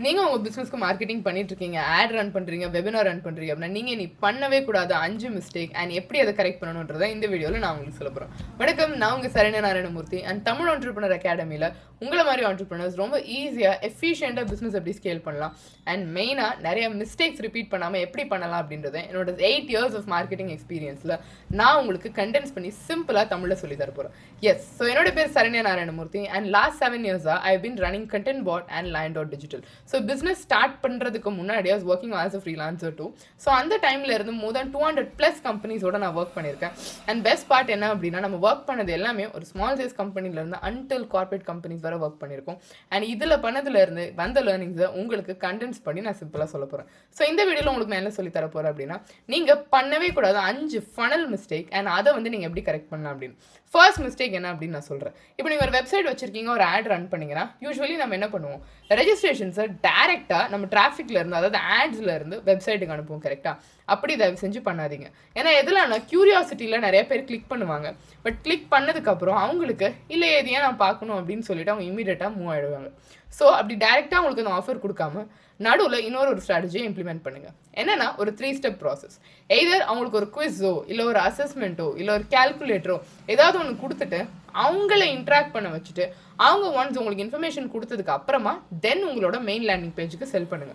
நீங்க உங்க பிசினஸ்க்கு மார்க்கெட்டிங் பண்ணிட்டு இருக்கீங்க, ஆட் ரன் பண்றீங்க, வெபினார் ரன் பண்றீங்க அப்படின்னா நீங்க நீ பண்ணவே கூடாது 5 மிஸ்டேக் அண்ட் எப்படி அதை கரெக்ட் பண்ணணும்ன்றதை இந்த வீடியோல நான் உங்களுக்கு சொல்ல போறேன். வணக்கம், நான் உங்க சரண்யா நாராயணமூர்த்தி அண்ட் தமிழ் ஆண்டர்பிரினர் அகாடமில உங்களை மாதிரி ஆண்டர்பிரினர்ஸ் ரொம்ப ஈஸியா எஃபிஷியண்டா பிசினஸ் எப்படி ஸ்கேல் பண்ணலாம் அண்ட் மெயினா நிறைய மிஸ்டேக்ஸ் ரிப்பீட் பண்ணாம எப்படி பண்ணலாம் அப்படின்றத என்னோட 8 years ஆஃப் மார்க்கெட்டிங் எக்ஸ்பீரியன்ஸ்ல நான் உங்களுக்கு கண்டென்ஸ் பண்ணி சிம்பிளா தமிழ்ல சொல்லி தர போறேன். எஸ், ஸோ என்னோட பேர் Saranya Narayanamurthy and last 7 years I have been running content bot and Lion.digital. So business start பண்ணுறதுக்கு முன்னாடி I was working as a freelancer too. So அந்த டைமில் இருந்து more than 200+ கம்பெனிஸோட நான் ஒர்க் பண்ணியிருக்கேன். அண்ட் பெஸ்ட் பார்ட் என்ன அப்படின்னா, நம்ம ஒர்க் பண்ணது எல்லாமே ஒரு ஸ்மால் சைஸ் கம்பெனிலேருந்து அன்டில் கார்பரேட் கம்பெனிஸ் வரை ஒர்க் பண்ணியிருக்கோம். அண்ட் இதில் பண்ணதுலேருந்து வந்த லேர்னிங்ஸை உங்களுக்கு கண்டென்ஸ் பண்ணி நான் சிம்பிளாக சொல்ல போகிறேன். ஸோ இந்த வீடியோவில் உங்களுக்கு நான் என்ன சொல்லி தர போகிறேன் அப்படின்னா, நீங்கள் பண்ணவே கூடாது 5 ஃபனல் மிஸ்டேக் அண்ட் அதை வந்து நீங்கள் எப்படி கரெக்ட் பண்ணலாம் அப்படின்னு. ஃபர்ஸ்ட் மிஸ்டேக் என்ன அப்படின்னு நான் சொல்கிறேன். இப்போ நீங்கள் ஒரு வெப்சைட் வச்சிருக்கீங்க, ஒரு ஆட் ரன் பண்ணீங்கன்னா யூஸ்வலி நம்ம என்ன பண்ணுவோம், ரெஜிஸ்ட்ரேஷன்ஸை டேரெக்டாக நம்ம டிராஃபிக்ல இருந்து, அதாவது ஆட்ஸ்ல இருந்து வெப்சைட்டுக்கு அனுப்புவோம். கரெக்டா? அப்படி தயவு செஞ்சு பண்ணாதீங்க. ஏன்னா எதுலாம்னா கியூரியாசிட்டியில் நிறைய பேர் கிளிக் பண்ணுவாங்க. பட் கிளிக் பண்ணதுக்கப்புறம் அவங்களுக்கு இல்லை எதையா நான் பார்க்கணும் அப்படின்னு சொல்லிட்டு அவங்க இமீடியட்டாக மூவ் ஆகிடுவாங்க. ஸோ அப்படி டேரெக்டாக அவங்களுக்கு அந்த ஆஃபர் கொடுக்காம நடுவில் இன்னொரு ஸ்ட்ராட்டஜியை இம்ப்ளிமெண்ட் பண்ணுங்க. என்னன்னா ஒரு 3 ஸ்டெப் ப்ராசஸ். எய்தர் அவங்களுக்கு ஒரு குவிஸோ இல்லை ஒரு அசஸ்மெண்ட்டோ இல்லை ஒரு கால்குலேட்டரோ ஏதாவது ஒன்று கொடுத்துட்டு அவங்கள இன்ட்ராக்ட் பண்ண வச்சுட்டு அவங்க ஒன்ஸ் உங்களுக்கு இன்ஃபர்மேஷன் கொடுத்ததுக்கு அப்புறமா தென் உங்களோட மெயின் லேண்டிங் பேஜுக்கு செல் பண்ணுங்க.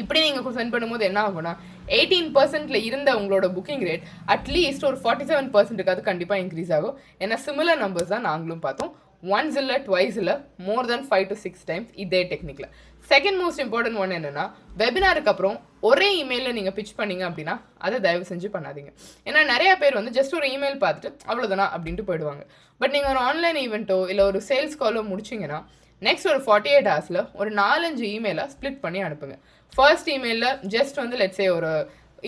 இப்படி நீங்கள் சென்ட் பண்ணும்போது என்ன ஆகும்னா 18% இருந்த உங்களோட புக்கிங் ரேட் அட்லீஸ்ட் ஒரு 47% அது கண்டிப்பாக இன்க்ரீஸ் ஆகும். ஏன்னா சிமிலர் நம்பர்ஸ் தான் நாங்களும் பார்த்தோம். ஒன்ஸ் இல்லை, ட்வைஸ் இல்லை, மோர் தென் 5 to 6 டைம்ஸ் இதே டெக்னிக்கில். செகண்ட் மோஸ்ட் இம்பார்ட்டன்ட் ஒன் என்னன்னா, வெபினாருக்கு அப்புறம் ஒரே இமெயிலில் நீங்கள் பிச் பண்ணீங்க அப்படின்னா அதை தயவு செஞ்சு பண்ணாதீங்க. ஏன்னா நிறைய பேர் வந்து ஜஸ்ட் ஒரு இமெயில் பார்த்துட்டு அவ்வளோதானா அப்படின்ட்டு போயிடுவாங்க. பட் நீங்கள் ஒரு ஆன்லைன் ஈவெண்ட்டோ இல்லை ஒரு சேல்ஸ் காலோ முடிச்சிங்கன்னா நெக்ஸ்ட் ஒரு 48 ஹவர்ஸில் ஒரு 4-5 இமெயிலை ஸ்ப்ளிட் பண்ணி அனுப்புங்க. ஃபர்ஸ்ட் இமெயிலில் ஜஸ்ட் வந்து லெட்ஸே ஒரு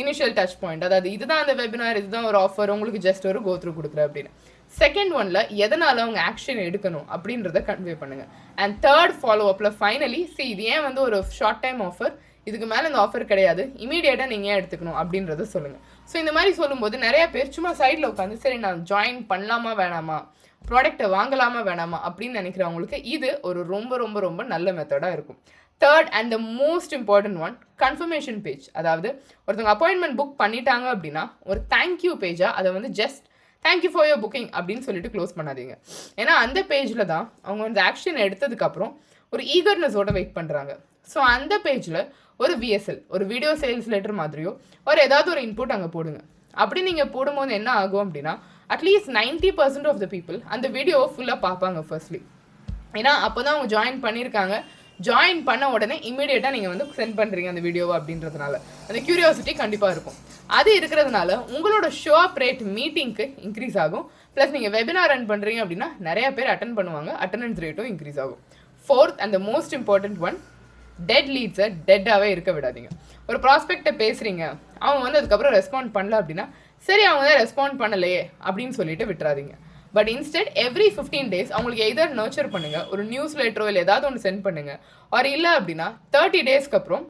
இனிஷியல் டச் பாயிண்ட், அதாவது இதுதான் அந்த வெபினார், இதுதான் ஒரு ஆஃபர், உங்களுக்கு ஜஸ்ட் ஒரு கோத்ரூ கொடுக்குறேன் அப்படின்னு. செகண்ட் ஒன்ல எதனால அவங்க ஆக்ஷன் எடுக்கணும் அப்படின்றத கன்வே பண்ணுங்க. அண்ட் தேர்ட் ஃபாலோ அப்ல ஃபைனலி இது ஏன் வந்து ஒரு ஷார்ட் டைம் ஆஃபர், இதுக்கு மேலே இந்த ஆஃபர் கிடையாது, இமீடியட்டாக நீங்கள் ஏன் எடுத்துக்கணும் அப்படின்றத சொல்லுங்க. ஸோ இந்த மாதிரி சொல்லும்போது நிறைய பேர் சும்மா சைடில் உட்காந்து சரி நான் ஜாயின் பண்ணலாமா வேணாமா, ப்ராடக்டை வாங்கலாமா வேணாமா அப்படின்னு நினைக்கிறவங்களுக்கு இது ஒரு ரொம்ப ரொம்ப ரொம்ப நல்ல மெத்தடாக இருக்கும். Third and the most important one, confirmation page. அதாவது ஒருத்தவங்க அப்பாயின்மெண்ட் புக் பண்ணிட்டாங்க அப்படின்னா ஒரு தேங்க்யூ பேஜாக அதை வந்து just thank you for your booking அப்படின்னு சொல்லிட்டு க்ளோஸ் பண்ணாதீங்க. ஏன்னா அந்த பேஜில் தான் அவங்க வந்து ஆக்ஷன் எடுத்ததுக்கப்புறம் ஒரு ஈகர்னஸோட வெயிட் பண்ணுறாங்க. ஸோ அந்த பேஜில் ஒரு VSL, ஒரு வீடியோ சேல்ஸ் லெட்டர் மாதிரியோ ஒரு ஏதாவது ஒரு இன்புட் அங்கே போடுங்க. அப்படி நீங்கள் போடும்போது என்ன ஆகும் அப்படின்னா அட்லீஸ்ட் 90% ஆஃப் த பீப்புள் அந்த வீடியோவை ஃபுல்லாக பார்ப்பாங்க ஃபர்ஸ்ட்லி. ஏன்னா அப்போ தான் அவங்க ஜாயின் பண்ணியிருக்காங்க. ஜாயின் பண்ண உடனே இமீடியட்டாக நீங்கள் வந்து சென்ட் பண்ணுறீங்க அந்த வீடியோவை அப்படின்றதுனால அந்த க்யூரியாசிட்டி கண்டிப்பாக இருக்கும். அது இருக்கிறதுனால உங்களோட ஷோ அப் ரேட் மீட்டிங்க்கு இன்க்ரீஸ் ஆகும். ப்ளஸ் நீங்கள் வெபினார் ரன் பண்ணுறீங்க அப்படின்னா நிறைய பேர் அட்டன் பண்ணுவாங்க, அட்டண்டன்ஸ் ரேட்டும் இன்க்ரீஸ் ஆகும். Fourth and the most important one, dead லீட்ஸை டெட்டாகவே இருக்க விடாதீங்க. ஒரு ப்ராஸ்பெக்டை பேசுகிறீங்க, அவங்க வந்து அதுக்கப்புறம் ரெஸ்பாண்ட் பண்ணல அப்படின்னா சரி அவங்க தான் ரெஸ்பாண்ட் பண்ணலையே அப்படின்னு சொல்லிட்டு விட்டுறாதீங்க. பட் இன்ஸ்டெட் எவ்ரி 15 days அவங்களுக்கு எதர் நர்ச்சர் பண்ணுங்க, ஒரு நியூஸ் லெட்டரோ இல்லை ஏதாவது ஒன்று சென்ட் பண்ணுங்க. ஆர் இல்லை அப்படின்னா 30 daysக்கு அப்புறம்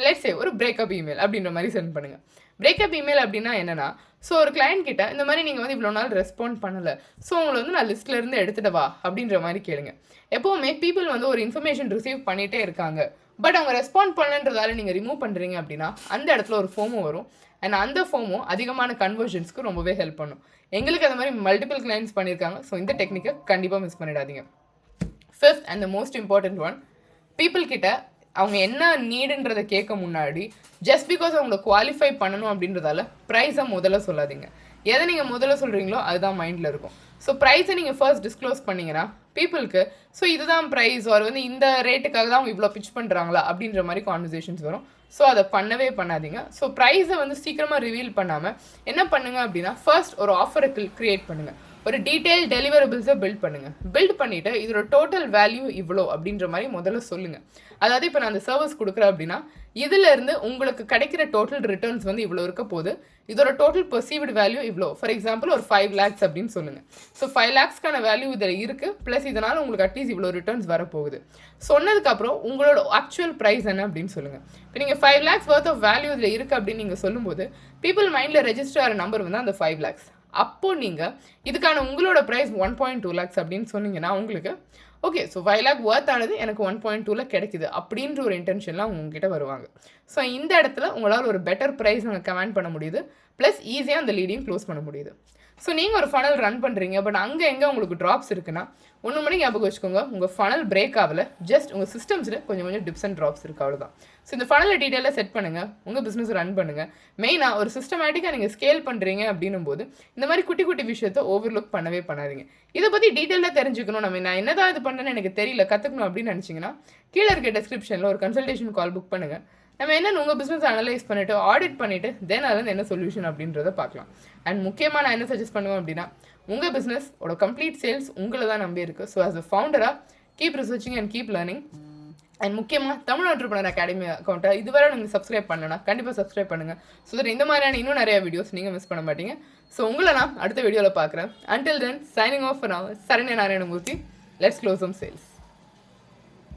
லெட்ஸ் சே ஒரு பிரேக்கப் இமெயில் அப்படின்ற மாதிரி சென்ட் பண்ணுங்க. பிரேக்கப் இமெயில் அப்படின்னா என்னன்னா, ஸோ ஒரு கிளைண்ட் கிட்ட இந்த மாதிரி நீங்கள் வந்து இவ்வளோ நாள் ரெஸ்பாண்ட் பண்ணலை, ஸோ உங்களை வந்து நான் லிஸ்ட்ல இருந்து எடுத்துட்டு வா அப்படின்ற மாதிரி கேளுங்க. எப்போவுமே பீப்புள் வந்து ஒரு இன்ஃபர்மேஷன் ரிசீவ் பண்ணிட்டே இருக்காங்க, பட் அவங்க ரெஸ்பாண்ட் பண்ணலன்றதால நீங்கள் ரிமூவ் பண்ணுறீங்க அப்படின்னா அந்த இடத்துல ஒரு ஃபோமோ வரும். அண்ட் அந்த ஃபோமோ அதிகமான கன்வர்ஷன்ஸ்க்கு ரொம்பவே ஹெல்ப் பண்ணும். எங்களுக்கு அந்த மாதிரி மல்டிபிள் கிளைண்ட்ஸ் பண்ணியிருக்காங்க. ஸோ இந்த டெக்னிக்கை கண்டிப்பாக மிஸ் பண்ணிடாதீங்க. Fifth and the most important one, people கிட்ட அவங்க என்ன நீடுன்றதை கேட்க முன்னாடி ஜஸ்ட் பிகாஸ் அவங்களை குவாலிஃபை பண்ணணும் அப்படின்றதால ப்ரைஸை முதல்ல சொல்லாதீங்க. எதை நீங்கள் முதல்ல சொல்கிறீங்களோ அதுதான் மைண்டில் இருக்கும். ஸோ ப்ரைஸை நீங்கள் ஃபர்ஸ்ட் டிஸ்க்ளோஸ் பண்ணிங்கன்னா பீப்புளுக்கு ஸோ இதுதான் ப்ரைஸ், ஒரு வந்து இந்த ரேட்டுக்காக தான் அவங்க இவ்வளோ பிச் பண்ணுறாங்களா அப்படின்ற மாதிரி கான்வர்சேஷன்ஸ் வரும். ஸோ அதை பண்ணவே பண்ணாதீங்க. ஸோ ப்ரைஸை வந்து சீக்கிரமாக ரிவீல் பண்ணாமல் என்ன பண்ணுங்க அப்படின்னா ஃபர்ஸ்ட் ஒரு ஆஃபரை கிரியேட் பண்ணுங்கள், ஒரு டீட்டெயில் டெலிவரபிள்ஸை பில்ட் பண்ணுங்கள். பில்ட் பண்ணிவிட்டு இதோட டோட்டல் வேல்யூ இவ்வளோ அப்படின்ற மாதிரி முதல்ல சொல்லுங்கள். அதாவது இப்போ நான் அந்த சர்வீஸ் கொடுக்குறேன் அப்படின்னா இதிலேருந்து உங்களுக்கு கிடைக்கிற டோட்டல் ரிட்டர்ன்ஸ் வந்து இவ்வளோ இருக்க போது, இதோட டோட்டல் பெர்சீவ்டு வேல்யூ இவ்வளோ, ஃபார் எக்ஸாம்பிள் ஒரு 5 lakhs அப்படின்னு சொல்லுங்கள். ஸோ 5 lakhsக்கான வேல்யூ இதில் இருக்குது, ப்ளஸ் இதனால் உங்களுக்கு அட்லீஸ்ட் இவ்வளோ ரிட்டர்ன்ஸ் வரப்போகுது. சொன்னதுக்கப்புறம் உங்களோட ஆக்சுவல் ப்ரைஸ் என்ன அப்படின்னு சொல்லுங்கள். இப்போ நீங்கள் 5 lakhs worth ஆஃப் வேல்யூ இதில் இருக்குது அப்படின்னு நீங்கள் சொல்லும்போது பீப்புள் மைண்டில் ரெஜிஸ்டர் ஆகிற நம்பர் வந்து அந்த 5 lakhs. அப்போ நீங்கள் இதுக்கான உங்களோட ப்ரைஸ் 1.2 lakhs அப்படின்னு சொன்னீங்கன்னா உங்களுக்கு ஓகே ஸோ 5 lakh ஒர்த் ஆனது எனக்கு 1.2ல கிடைக்குது அப்படின்ற ஒரு இன்டென்ஷன்லாம் உங்ககிட்ட வருவாங்க. ஸோ இந்த இடத்துல உங்களால் ஒரு பெட்டர் ப்ரைஸ் நாங்கள் கமெண்ட் பண்ண முடியுது, ப்ளஸ் ஈஸியாக அந்த லீடையும் க்ளோஸ் பண்ண முடியுது. ஸோ நீங்கள் ஒரு ஃபனல் ரன் பண்ணுறீங்க, பட் அங்கே எங்கே உங்களுக்கு ட்ராப்ஸ் இருக்குன்னா, ஒன்று மணி ஞாபகம் வச்சுக்கோங்க, உங்கள் ஃபனல் பிரேக் ஆகலை, ஜஸ்ட் உங்கள் சிஸ்டம்ஸில் கொஞ்சம் டிப்ஸ் அண்ட் ட்ராப்ஸ் இருக்குது, அவ்வளோதான். ஸோ இந்த ஃபனலை டீட்டெயிலாக செட் பண்ணுங்கள், உங்கள் பிஸ்னஸ் ரன் பண்ணுங்கள். மெயினாக ஒரு சிஸ்டமேட்டிக்காக நீங்கள் ஸ்கேல் பண்ணுறீங்க அப்படின்னும் போது இந்த மாதிரி குட்டி குட்டி விஷயத்தை ஓவர்லுக் பண்ணவே பண்ணாதீங்க. இதை பற்றி டீட்டெயிலாக தெரிஞ்சுக்கணும், நான் என்னதான் இது பண்ணுறேன்னு எனக்கு தெரியல, கற்றுக்கணும் அப்படின்னு நினச்சிங்கன்னா கீழே இருக்க டிஸ்கிரிப்ஷனில் ஒரு கன்சல்டேஷன் கால் புக் பண்ணுங்கள். நம்ம என்னென்னு உங்கள் பிஸ்னஸ் அனலைஸ் பண்ணிவிட்டு ஆடிட் பண்ணிவிட்டு தென் அதுலேருந்து என்ன சொல்யூஷன் அப்படின்றத பார்க்கலாம். அண்ட் முக்கியமாக நான் என்ன சஜஸ்ட் பண்ணுவேன் அப்படின்னா, உங்கள் பிஸ்னஸோட கம்ப்ளீட் சேல்ஸ் உங்களை தான் நம்பி இருக்குது. ஸோ ஆஸ் அ ஃபவுண்டராக keep researching and keep learning. And முக்கியமாக தமிழ் என்டர்பிரனர் அகாடமி அக்கௌண்ட்டை இதுவரை நீங்கள் சப்ஸ்கிரைப் பண்ணலன்னா கண்டிப்பாக சப்ஸ்கிரைப் பண்ணுங்கள். ஸோ தட் இந்த மாதிரியான இன்னும் நிறைய வீடியோஸ் நீங்கள் மிஸ் பண்ண மாட்டீங்க. ஸோ உங்களை நான் அடுத்த வீடியோவில் பார்க்குறேன். அன்டில் தென் சைனிங் ஆஃப் நான் Saranya Narayanamurthy. Let's close some sales.